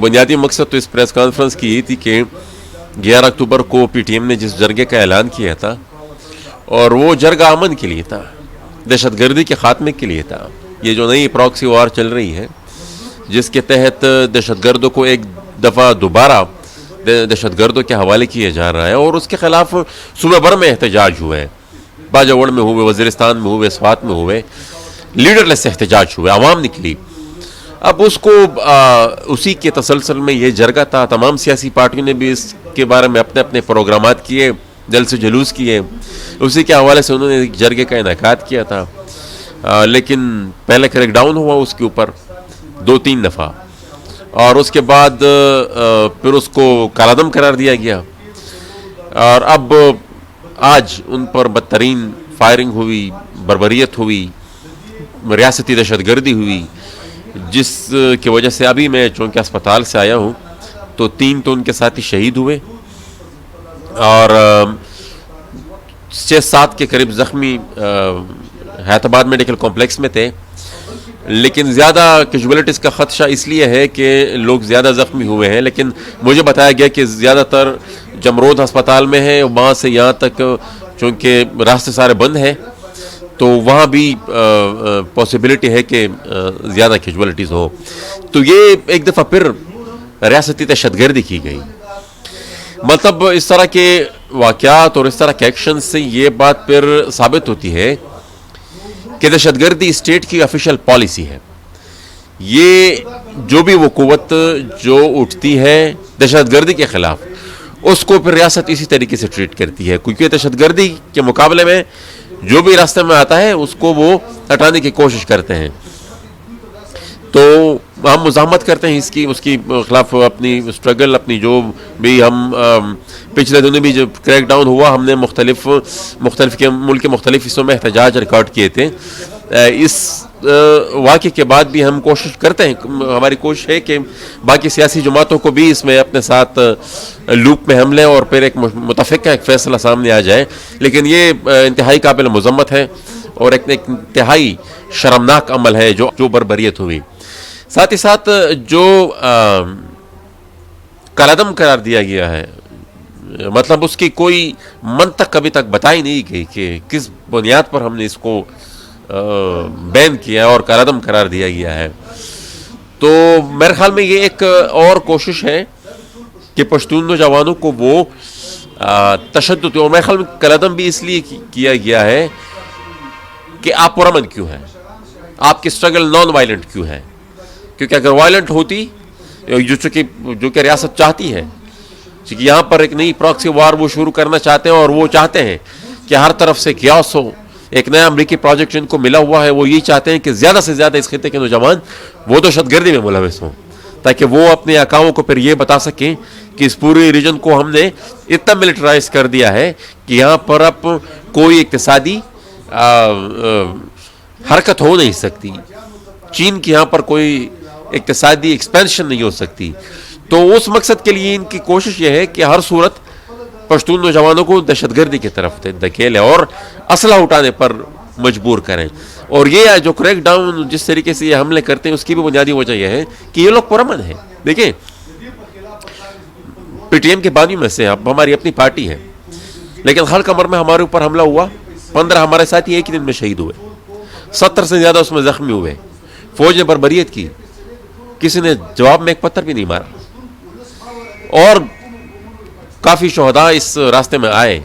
بنیادی مقصد تو اس پریس کانفرنس کی یہ تھی کہ 11 اکتوبر کو پی ٹی ایم نے جس جرگے کا اعلان کیا تھا، اور وہ جرگہ امن کے لیے تھا، دہشت گردی کے خاتمے کے لیے تھا. یہ جو نئی پراکسی وار چل رہی ہے جس کے تحت دہشت گردوں کو ایک دفعہ دوبارہ دہشت گردوں کے حوالے کیا جا رہا ہے، اور اس کے خلاف صوبہ بھر میں احتجاج ہوئے ہیں. باجوڑ میں ہوئے، وزیرستان میں ہوئے، سوات میں ہوئے، لیڈر لیس احتجاج ہوئے، عوام نکلی. اب اس کو اسی کے تسلسل میں یہ جرگہ تھا. تمام سیاسی پارٹیوں نے بھی اس کے بارے میں اپنے اپنے پروگرامات کیے، جلسے جلوس کیے. اسی کے حوالے سے انہوں نے ایک جرگے کا انعقاد کیا تھا، لیکن پہلے کریک ڈاؤن ہوا اس کے اوپر 2-3 دفعہ، اور اس کے بعد پھر اس کو کالعدم قرار دیا گیا. اور اب آج ان پر بدترین فائرنگ ہوئی، بربریت ہوئی، ریاستی دہشت گردی ہوئی، جس کی وجہ سے ابھی میں چونکہ اسپتال سے آیا ہوں تو 3 تو ان کے ساتھی شہید ہوئے، اور 6-7 کے قریب زخمی حیدرآباد میڈیکل کمپلیکس میں تھے. لیکن زیادہ کیجولیٹیز کا خدشہ اس لیے ہے کہ لوگ زیادہ زخمی ہوئے ہیں، لیکن مجھے بتایا گیا کہ زیادہ تر جمرود ہسپتال میں ہے، وہاں سے یہاں تک چونکہ راستے سارے بند ہیں تو وہاں بھی پاسبلٹی ہے کہ زیادہ کیجولیٹیز ہو. تو یہ ایک دفعہ پھر ریاستی دہشت گردی کی گئی. مطلب اس طرح کے واقعات اور اس طرح کے ایکشن سے یہ بات پھر ثابت ہوتی ہے کہ دہشت گردی اسٹیٹ کی آفیشیل پالیسی ہے. یہ جو بھی وہ قوت جو اٹھتی ہے دہشت گردی کے خلاف، اس کو پھر ریاست اسی طریقے سے ٹریٹ کرتی ہے، کیونکہ دہشت گردی کے مقابلے میں جو بھی راستے میں آتا ہے اس کو وہ ہٹانے کی کوشش کرتے ہیں. تو ہم مزاحمت کرتے ہیں اس کی خلاف، اپنی اسٹرگل، اپنی جو بھی ہم پچھلے دنوں بھی جب کریک ڈاؤن ہوا ہم نے مختلف ملک کے مختلف حصوں میں احتجاج ریکارڈ کیے تھے. اس واقعے کے بعد بھی ہم کوشش کرتے ہیں، ہماری کوشش ہے کہ باقی سیاسی جماعتوں کو بھی اس میں اپنے ساتھ لوپ میں ہم لیں اور پھر ایک متفقہ ایک فیصلہ سامنے آ جائے. لیکن یہ انتہائی قابل مذمت ہے اور ایک انتہائی شرمناک عمل ہے جو بربریت ہوئی. ساتھ ہی ساتھ جو کالعدم قرار دیا گیا ہے، مطلب اس کی کوئی منطق ابھی تک بتائی نہیں گئی کہ کس بنیاد پر ہم نے اس کو بین کیا اور کالعدم قرار دیا گیا ہے. تو میرے خیال میں یہ ایک اور کوشش ہے کہ پشتون نوجوانوں کو وہ تشدد، اور میرے خیال میں کالعدم بھی اس لیے کیا گیا ہے کہ آپ پرامن کیوں ہیں، آپ کی اسٹرگل نان وائلنٹ کیوں ہے. کیونکہ اگر وائلنٹ ہوتی، جو کہ ریاست چاہتی ہے، کیونکہ یہاں پر ایک نئی پراکسی وار وہ شروع کرنا چاہتے ہیں، اور وہ چاہتے ہیں کہ ہر طرف سے کیاس ہو. ایک نیا امریکی پروجیکٹ جن کو ملا ہوا ہے، وہ یہی چاہتے ہیں کہ زیادہ سے زیادہ اس خطے کے نوجوان وہ دہشت گردی میں ملوث ہوں، تاکہ وہ اپنے آقاؤں کو پھر یہ بتا سکیں کہ اس پورے ریجن کو ہم نے اتنا ملٹرائز کر دیا ہے کہ یہاں پر اب کوئی اقتصادی حرکت ہو نہیں سکتی، چین کی یہاں پر کوئی اقتصادی ایکسپینشن نہیں ہو سکتی. تو اس مقصد کے لیے ان کی کوشش یہ ہے کہ ہر صورت پشتون نوجوانوں کو دہشت گردی کی طرف دھکیلیں اور اسلحہ اٹھانے پر مجبور کریں. اور یہ جو کریک ڈاؤن جس طریقے سے یہ حملے کرتے ہیں، اس کی بھی بنیادی وجہ یہ ہے کہ یہ لوگ پرامن ہیں. دیکھیں، پی ٹی ایم کے بانی میں سے اب ہماری اپنی پارٹی ہے، لیکن ہر کمر میں ہمارے اوپر حملہ ہوا. 15 ہمارے ساتھی ایک ہی دن میں شہید ہوئے، 70 سے زیادہ اس میں زخمی ہوئے. فوج نے بربریت کی، کسی نے جواب میں ایک پتھر بھی نہیں مارا، اور کافی شہداء اس راستے میں آئے،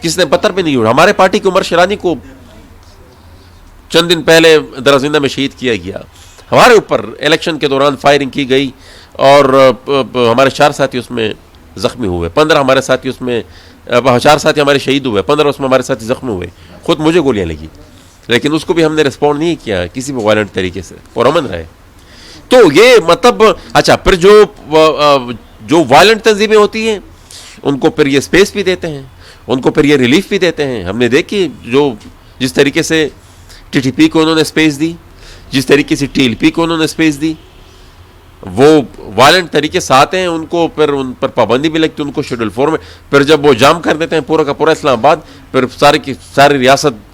کسی نے پتھر بھی نہیں اڑا. ہمارے پارٹی کی عمر شیرانی کو چند دن پہلے درازندہ میں شہید کیا گیا. ہمارے اوپر الیکشن کے دوران فائرنگ کی گئی اور ہمارے 4 ساتھی اس میں زخمی ہوئے. 15 ہمارے ساتھی اس میں 4 ساتھی ہمارے شہید ہوئے، 15 اس میں ہمارے ساتھی زخمی ہوئے. خود مجھے گولیاں لگی، لیکن اس کو بھی ہم نے ریسپونڈ نہیں کیا کسی بھی وائلنٹ طریقے سے، پرامن رہے. تو یہ مطلب اچھا، پھر جو وائلنٹ تنظیمیں ہوتی ہیں ان کو پھر یہ اسپیس بھی دیتے ہیں، ان کو پھر یہ ریلیف بھی دیتے ہیں. ہم نے دیکھی جس طریقے سے ٹی ٹی پی کو انہوں نے اسپیس دی، جس طریقے سے ٹی ایل پی کو انہوں نے اسپیس دی. وہ وائلنٹ طریقے سے آتے ہیں، ان کو پھر ان پر پابندی بھی لگتی ہے، ان کو شیڈول 4 میں. پھر جب وہ جام کر دیتے ہیں پورا کا پورا اسلام آباد، پھر ساری ریاست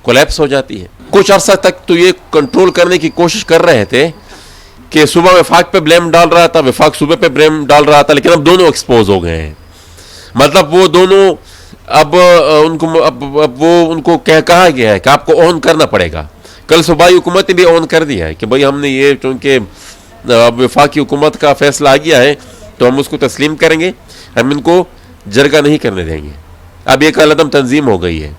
کولیپس ہو جاتی ہے. کچھ عرصہ تک تو یہ کنٹرول کرنے کی کوشش کر رہے تھے کہ صوبہ وفاق پہ بلیم ڈال رہا تھا, وفاق صوبے پہ بلیم ڈال رہا تھا, لیکن اب دونوں ایکسپوز ہو گئے ہیں. مطلب وہ دونوں اب ان کو کہا گیا ہے کہ آپ کو اون کرنا پڑے گا. کل صوبائی حکومت نے بھی اون کر دیا ہے کہ بھئی ہم نے یہ, چونکہ اب وفاقی حکومت کا فیصلہ آ گیا ہے تو ہم اس کو تسلیم کریں گے, ہم ان کو جرگہ نہیں کرنے دیں گے. اب یہ کالعدم تنظیم ہو گئی ہے.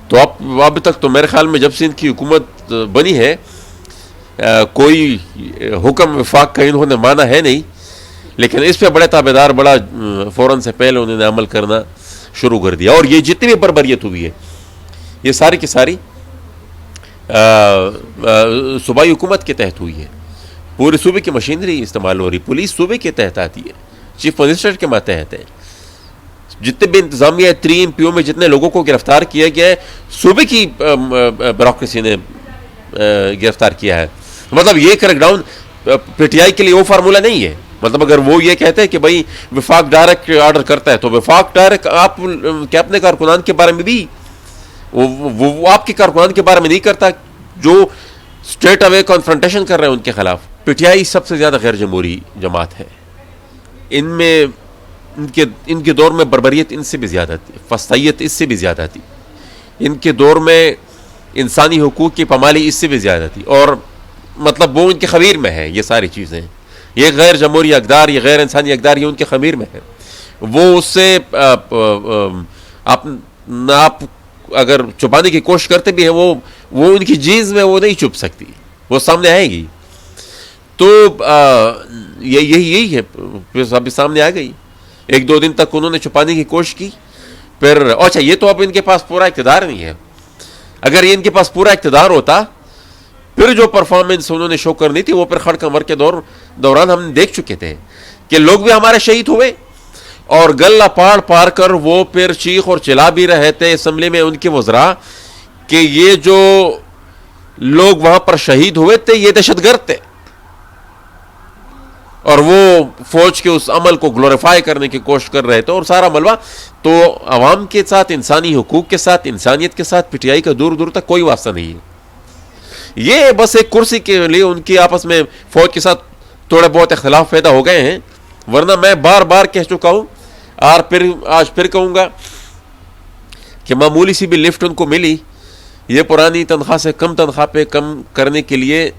تو اب تک تو میرے خیال میں جب سے ان کی حکومت بنی ہے کوئی حکم وفاق کا انہوں نے مانا ہے نہیں, لیکن اس پہ بڑے تابع دار, بڑا فوراً سے پہلے انہوں نے عمل کرنا شروع کر دیا. اور یہ جتنی بھی بربریت ہوئی ہے یہ ساری کی ساری صوبائی حکومت کے تحت ہوئی ہے. پورے صوبے کی مشینری استعمال ہو رہی, پولیس صوبے کے تحت آتی ہے, چیف منسٹر کے ماتحت ہے. جتنے بھی انتظامیہ 3 MPO میں جتنے لوگوں کو گرفتار کیا گیا ہے صوبے کی بیوروکریسی نے گرفتار کیا ہے. مطلب یہ crackdown PTI کے لیے وہ فارمولہ نہیں ہے. مطلب اگر وہ یہ کہتے ہیں کہ بھئی وفاق ڈائریکٹ آرڈر کرتا ہے تو وفاق ڈائریکٹ آپ کے اپنے کارکنان کے بارے میں بھی وہ آپ کے کارکنان کے بارے میں نہیں کرتا جو اسٹریٹ اوے کنفرنٹیشن کر رہے ہیں ان کے خلاف. پی ٹی آئی سب سے زیادہ غیر جمہوری جماعت ہے. ان میں ان کے دور میں بربریت ان سے بھی زیادہ تھی, فسطائیت اس سے بھی زیادہ تھی, ان کے دور میں انسانی حقوق کی پامالی اس سے بھی زیادہ تھی. اور مطلب وہ ان کے خمیر میں ہے یہ ساری چیزیں. یہ غیر جمہوری اقدار, یہ غیر انسانی اقدار, یہ ان کے خمیر میں ہے. وہ اس سے آپ اگر چھپانے کی کوشش کرتے بھی ہیں وہ ان کی چیز میں وہ نہیں چھپ سکتی, وہ سامنے آئے گی. تو یہی ہے, ابھی سامنے آ گئی. 1-2 دن تک انہوں نے چھپانے کی کوشش کی, پھر اچھا یہ تو اب ان کے پاس پورا اقتدار نہیں ہے. اگر یہ ان کے پاس پورا اقتدار ہوتا پھر جو پرفارمنس انہوں نے شو کرنی تھی وہ پھر خڑ کمر کے دوران ہم دیکھ چکے تھے کہ لوگ بھی ہمارے شہید ہوئے, اور گلہ پاڑ کر وہ پھر چیخ اور چلا بھی رہے تھے اسمبلی میں ان کے وزراء کہ یہ جو لوگ وہاں پر شہید ہوئے تھے یہ دہشت گرد تھے. اور وہ فوج کے اس عمل کو گلوریفائی کرنے کی کوشش کر رہے تھے اور سارا ملبہ. تو عوام کے ساتھ, انسانی حقوق کے ساتھ, انسانیت کے ساتھ پی ٹی آئی کا دور دور تک کوئی واسطہ نہیں ہے. یہ بس ایک کرسی کے لیے ان کی آپس میں فوج کے ساتھ تھوڑے بہت اختلاف پیدا ہو گئے ہیں, ورنہ میں بار بار کہہ چکا ہوں اور آج پھر کہوں گا کہ معمولی سی بھی لفٹ ان کو ملی یہ پرانی تنخواہ سے کم تنخواہ پہ کم کرنے کے لیے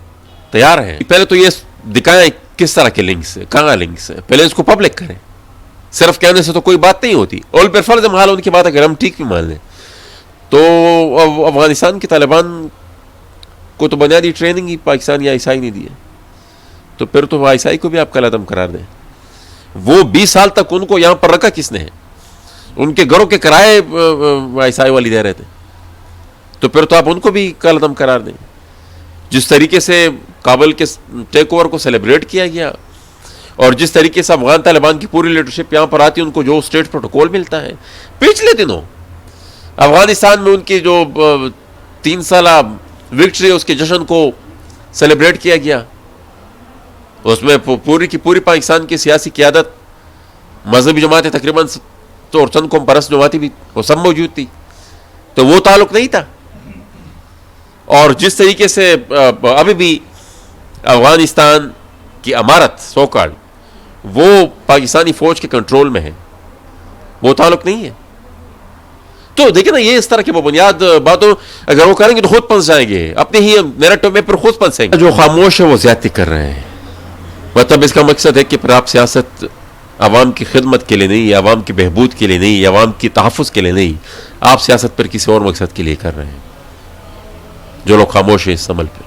تیار ہیں. پہلے تو یہ دکھائیں کس طرح کے لنکس ہیں, کہاں لنکس ہیں, پہلے اس کو پبلک کریں. صرف کہنے سے تو کوئی بات نہیں ہوتی. اور پھر فرض محال ان کی بات اگر ہم ٹھیک بھی مان لیں تو افغانستان کے طالبان کو تو بنیادی ٹریننگ ہی پاکستان یا عیسائی نے دی ہے, تو پھر تو عیسائی کو بھی آپ قلعدم قرار دیں. وہ 20 سال تک ان کو یہاں پر رکھا کس نے ہے؟ ان کے گھروں کے کرائے عیسائی والی دے رہے تھے, تو پھر تو آپ ان کو بھی قلعدم قرار دیں. جس طریقے سے کابل کے ٹیک اوور کو سیلیبریٹ کیا گیا اور جس طریقے سے افغان طالبان کی پوری لیڈرشپ یہاں پر آتی ہے, ان کو جو اسٹیٹ پروٹوکول ملتا ہے. پچھلے دنوں افغانستان میں ان کی جو 3 سالہ وکٹری اس کے جشن کو سیلیبریٹ کیا گیا, اس میں پوری کی پوری پاکستان کی سیاسی قیادت, مذہبی جماعتیں تقریباً تو اور چند قوم پرست جماعتیں بھی وہ سب موجود تھی, تو وہ تعلق نہیں تھا. اور جس طریقے سے ابھی بھی افغانستان کی امارت سوکال وہ پاکستانی فوج کے کنٹرول میں ہے, وہ تعلق نہیں ہے. تو دیکھیں نا, یہ اس طرح کی وہ بنیاد باتوں اگر وہ کریں گے تو خود پھنس جائیں گے, اپنے ہی نیریٹو میں پھر خود پھنسیں گے. جو خاموش ہے وہ زیادتی کر رہے ہیں. مطلب اس کا مقصد ہے کہ پھر آپ سیاست عوام کی خدمت کے لیے نہیں, عوام کی بہبود کے لیے نہیں, عوام کی تحفظ کے لیے نہیں, آپ سیاست پر کسی اور مقصد کے لیے کر رہے ہیں. جو لوگ خاموش ہیں اس عمل پہ.